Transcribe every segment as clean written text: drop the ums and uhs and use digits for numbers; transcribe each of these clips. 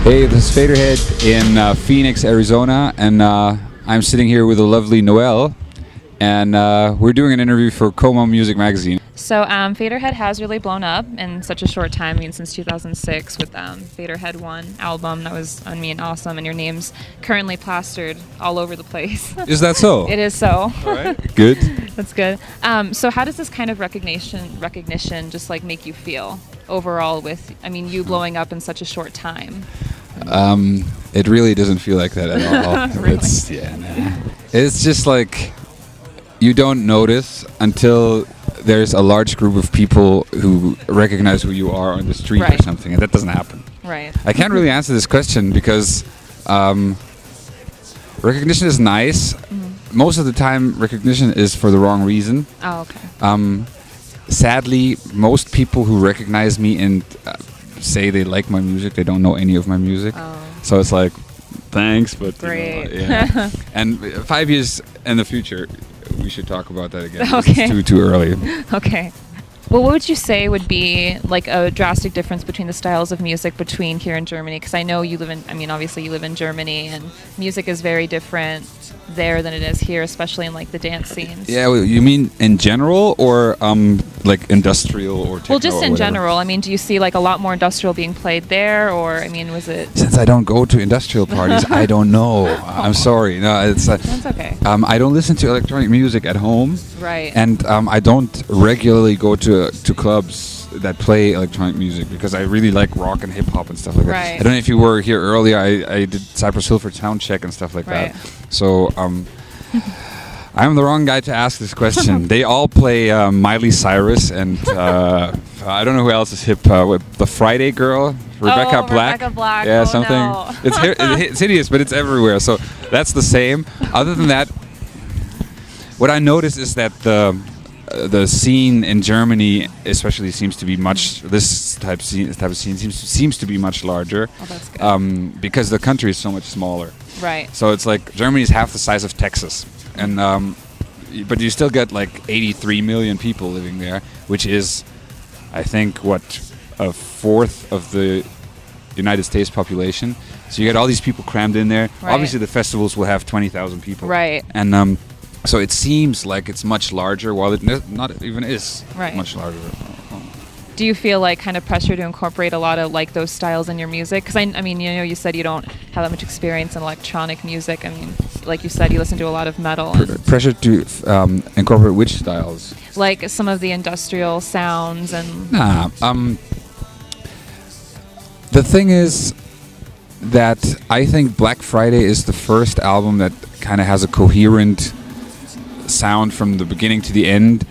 Hey, this is Faderhead in Phoenix, Arizona, and I'm sitting here with the lovely Noelle, and we're doing an interview for COMA Music Magazine. So Faderhead has really blown up in such a short time. I mean, since 2006 with Faderhead 1 album. That was, awesome, and your name's currently plastered all over the place. Is that so? It is so. All right. Good. That's good. So how does this kind of recognition just like make you feel overall with, you blowing up in such a short time? It really doesn't feel like that at all. Really? It's just like you don't notice until there's a large group of people who recognize who you are on the street Right. or something, and that doesn't happen. Right. I can't really answer this question because recognition is nice. Mm-hmm. Most of the time, recognition is for the wrong reason. Oh, okay. Sadly, most people who recognize me and say they like my music, they don't know any of my music. Oh. So it's like, thanks, but Great. yeah. And 5 years in the future, we should talk about that again. Okay. It's too early. Okay. Well, what would you say would be like a drastic difference between the styles of music between here in Germany? Because I know you live in, obviously you live in Germany, and music is very different there than it is here, especially in like the dance scenes. Yeah, well, you mean in general or like industrial or techno? Well, just or in whatever? general. Do you see like a lot more industrial being played there, or was it? Since I don't go to industrial parties, I don't know. I'm sorry. No, it's That's okay. I don't listen to electronic music at home. Right. And I don't regularly go to clubs that play electronic music because I really like rock and hip hop and stuff like that. Right. I don't know if you were here earlier. I did Cypress Hill for sound check and stuff like Right. that. So I'm the wrong guy to ask this question. They all play Miley Cyrus and I don't know who else is hip. The Friday Girl, Rebecca Black. Rebecca Black. Yeah, Oh, something. no. It's hideous, but it's everywhere. So that's the same. Other than that, what I notice is that the scene in Germany, especially, seems to be this type of scene seems to be much larger. Oh, that's good. Because the country is so much smaller. Right. So it's like Germany is half the size of Texas, and but you still get like 83 million people living there, which is, I think, a fourth of the United States population. So you get all these people crammed in there. Right. Obviously, the festivals will have 20,000 people. Right. And so it seems like it's much larger, while it not even is Right. much larger. Do you feel like kind of pressure to incorporate a lot of like those styles in your music? Because you said you don't have that much experience in electronic music. Like you said, you listen to a lot of metal. And Pressure to incorporate which styles? like some of the industrial sounds and. Nah. The thing is that I think Black Friday is the first album that kind of has a coherent sound from the beginning to the end,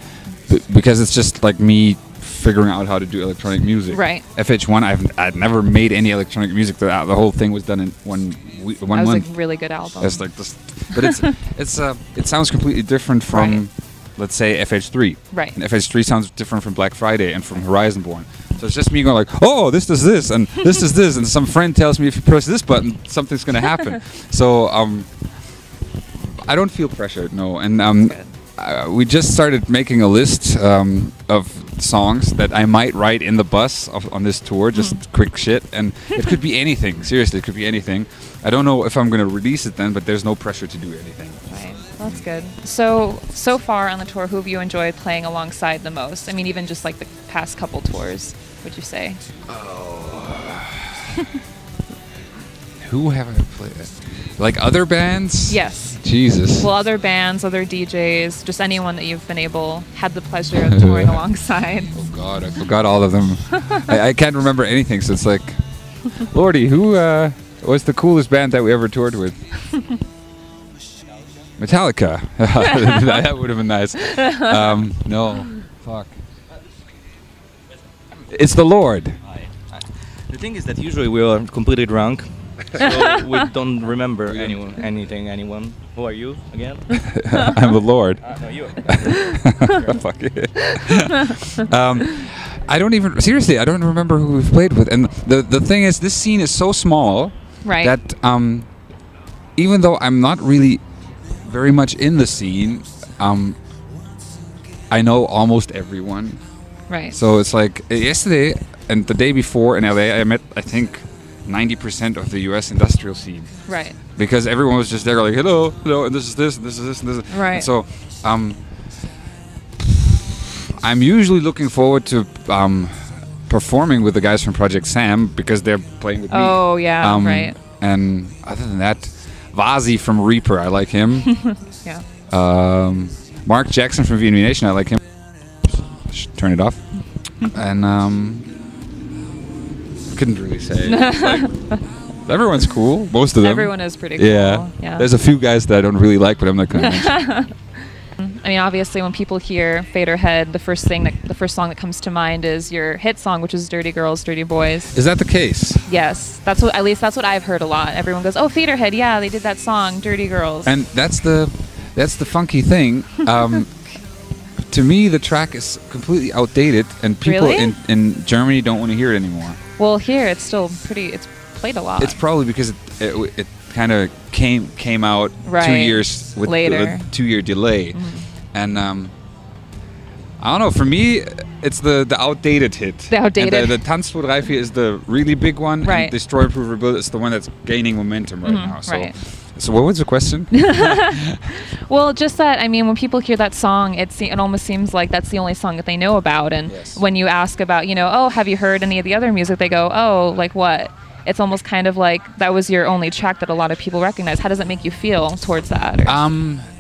because it's just like me figuring out how to do electronic music. Right. FH1, I'd never made any electronic music. The whole thing was done in one That was month. a really good album. It's like this, but it sounds completely different from, Right. let's say, FH3. Right. And FH3 sounds different from Black Friday and from Horizon Born. So it's just me going like, oh, this does this and this does this, and some friend tells me if you press this button, something's gonna happen. So I don't feel pressured, no. And we just started making a list of songs that I might write in the bus on this tour, just quick shit, and it could be anything. Seriously, it could be anything. I don't know if I'm going to release it then, but there's no pressure to do anything. Right. That's good. So far on the tour, who have you enjoyed playing alongside the most? Even just like the past couple tours, would you say? Who have I played? Like other bands? Yes. Jesus. Well, other bands, other DJs, just anyone that you've had the pleasure of touring alongside. Oh God, I forgot all of them. I can't remember anything, so it's like, Lordy, who was the coolest band that we ever toured with? Metallica. That would have been nice. No, fuck. It's the Lord. The thing is that usually we are completely drunk, so we don't remember anyone. Who are you again? I'm the Lord. No, you. Fuck it. I don't remember who we've played with. And the thing is, this scene is so small, Right. that even though I'm not really very much in the scene, I know almost everyone. Right. So it's like yesterday and the day before in LA, I met, I think, 90% of the U.S. industrial scene. Right. Because everyone was just there like, hello, hello, and this is this, and this is this, and this is... Right. And so, I'm usually looking forward to performing with the guys from Project Sam because they're playing with me. Oh, yeah, right. And other than that, Vazi from Reaper, I like him. Yeah. Mark Jackson from VNV Nation, I like him. Turn it off. And couldn't really say. Like, everyone's cool. Most of them. Everyone is pretty cool. Yeah. Yeah. There's a few guys that I don't really like, but I'm not going to mention. I mean, obviously, when people hear Faderhead, the first song that comes to mind is your hit song, which is "Dirty Girls, Dirty Boys." Is that the case? Yes, at least that's what I've heard a lot. Everyone goes, "Oh, Faderhead, yeah, they did that song, Dirty Girls." And that's the funky thing. To me, the track is completely outdated, and people Really? in Germany don't want to hear it anymore. Well, here it's still it's played a lot. It's probably because it kind of came out 2 Right. years with Later. a 2-year delay, and I don't know. For me, it's the outdated hit. The outdated. And the Tanzbootreife is the really big one. Right. And Destroy, Prove, Rebuild is the one that's gaining momentum right now. So, right. so what was the question? Well, just that, I mean, when people hear that song, it almost seems like that's the only song that they know about. And Yes. when you ask about, oh, have you heard any of the other music? They go, oh, like what? It's almost kind of like that was your only track that a lot of people recognize. How does it make you feel towards that? Or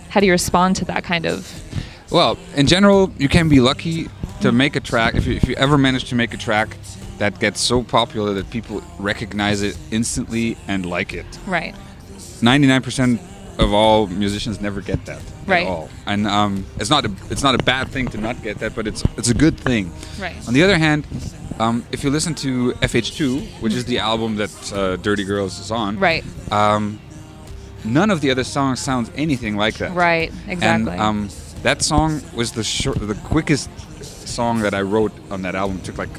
how do you respond to that kind of... Well, in general, you can be lucky to make a track. If you ever manage to make a track that gets so popular that people recognize it instantly and like it. Right. 99% of all musicians never get that Right. at all, and it's not a bad thing to not get that, but it's a good thing. Right. On the other hand, if you listen to FH2, which is the album that Dirty Girls is on, Right. None of the other songs sounds anything like that. Right. Exactly. And that song was the quickest song that I wrote on that album. It took like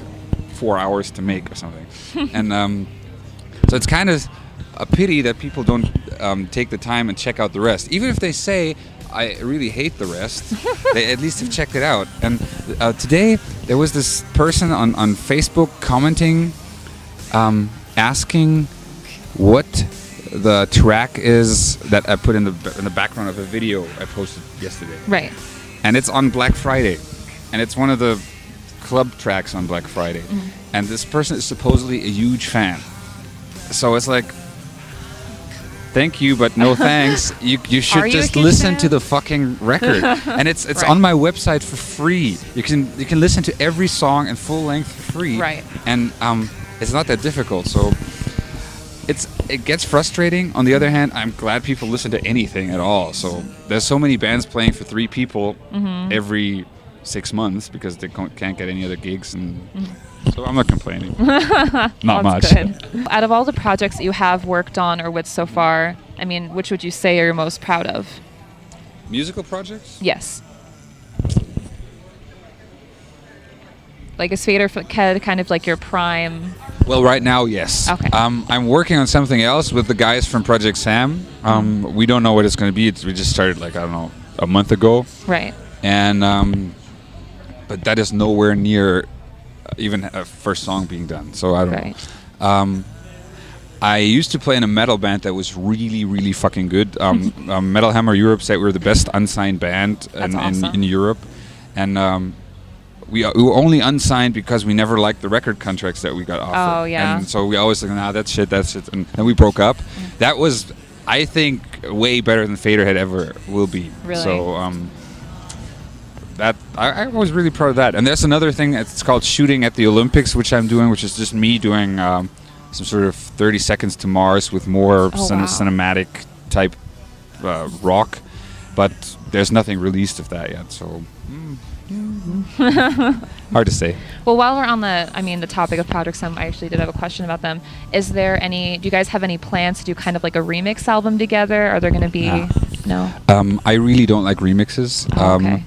4 hours to make or something, and so it's kind of a pity that people don't take the time and check out the rest. Even if they say, I really hate the rest, they at least have checked it out. And today, there was this person on Facebook commenting, asking what the track is that I put in the background of a video I posted yesterday. Right. And it's on Black Friday. And it's one of the club tracks on Black Friday. And this person is supposedly a huge fan. So it's like, thank you, but no thanks. You should just listen to the fucking record, and it's Right. on my website for free. You can listen to every song in full length for free. Right. And it's not that difficult. So it gets frustrating. On the other hand, I'm glad people listen to anything at all. So there's so many bands playing for 3 people every 6 months because they can't get any other gigs, and so I'm not complaining. Not much. Good. Out of all the projects that you have worked on or with so far, I mean, which would you say are you most proud of? Musical projects? Yes. Like, is Faderhead kind of like your prime? Well, right now, yes. Okay. I'm working on something else with the guys from Project Sam. We don't know what it's going to be. We just started, like, I don't know, a month ago. Right. And but that is nowhere near even a first song being done. So I don't know. I used to play in a metal band that was really, really fucking good. Metal Hammer Europe said we were the best unsigned band in Europe. And we were only unsigned because we never liked the record contracts that we got offered. Oh, yeah. And so we always like, nah, that's shit. And then we broke up. That was, I think, way better than Faderhead ever will be. Really? So that I was really proud of that. And there's another thing. It's called Shooting at the Olympics, which I'm doing, which is just me doing some sort of 30 Seconds to Mars with more cinematic type rock. But there's nothing released of that yet. So hard to say. Well, while we're on the topic of Project Sam, I actually did have a question about them. Do you guys have any plans to do kind of like a remix album together? Are there going to be... No? I really don't like remixes. Oh, okay.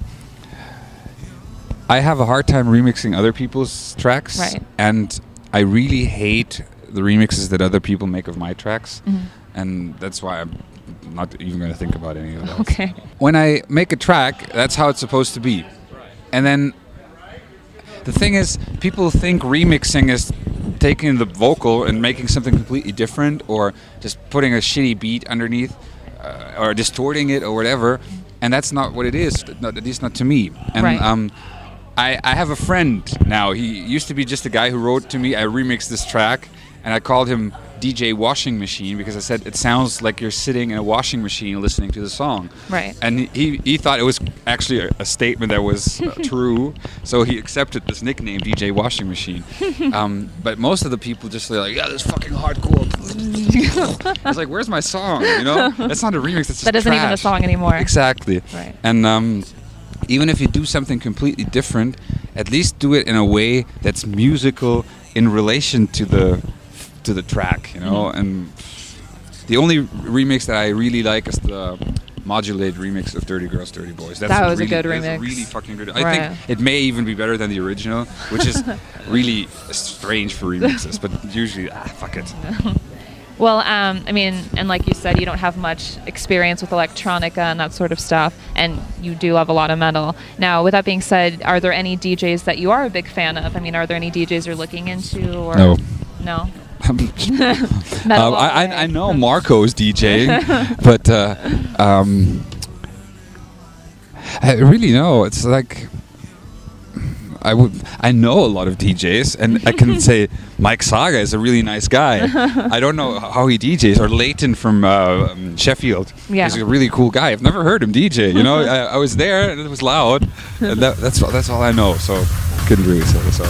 I have a hard time remixing other people's tracks. Right. And I really hate the remixes that other people make of my tracks. And that's why I'm not even going to think about any of that. Okay. When I make a track, that's how it's supposed to be. And then the thing is, people think remixing is taking the vocal and making something completely different, or just putting a shitty beat underneath, or distorting it or whatever. And that's not what it is, at least not to me. And Right. I have a friend now. He used to be just a guy who wrote to me. I remixed this track, and I called him DJ Washing Machine because I said it sounds like you're sitting in a washing machine listening to the song. Right. And he thought it was actually a statement that was true, so he accepted this nickname, DJ Washing Machine. But most of the people just say like, yeah, this is fucking hardcore. I was like, where's my song? You know, that's not a remix. That's just That isn't even a trash. song anymore. Exactly. Right. And even if you do something completely different, at least do it in a way that's musical in relation to the track, you know. And the only remix that I really like is the modulated remix of Dirty Girls, Dirty Boys. That's That was a really, good that's remix. really fucking good. Right. I think it may even be better than the original, which is really strange for remixes, but usually, fuck it. Well, I mean, and like you said, you don't have much experience with electronica and that sort of stuff, and you do love a lot of metal. Now, with that being said, are there any DJs that you are a big fan of? I mean, are there any DJs you're looking into? Or No. No? I know Marco's DJing, but I really know. It's like I know a lot of DJs, and I can say Mike Saga is a really nice guy. I don't know how he DJs, or Leighton from Sheffield. Yeah. He's a really cool guy. I've never heard him DJ. You know, I was there and it was loud, and that's all I know. So couldn't really say. So.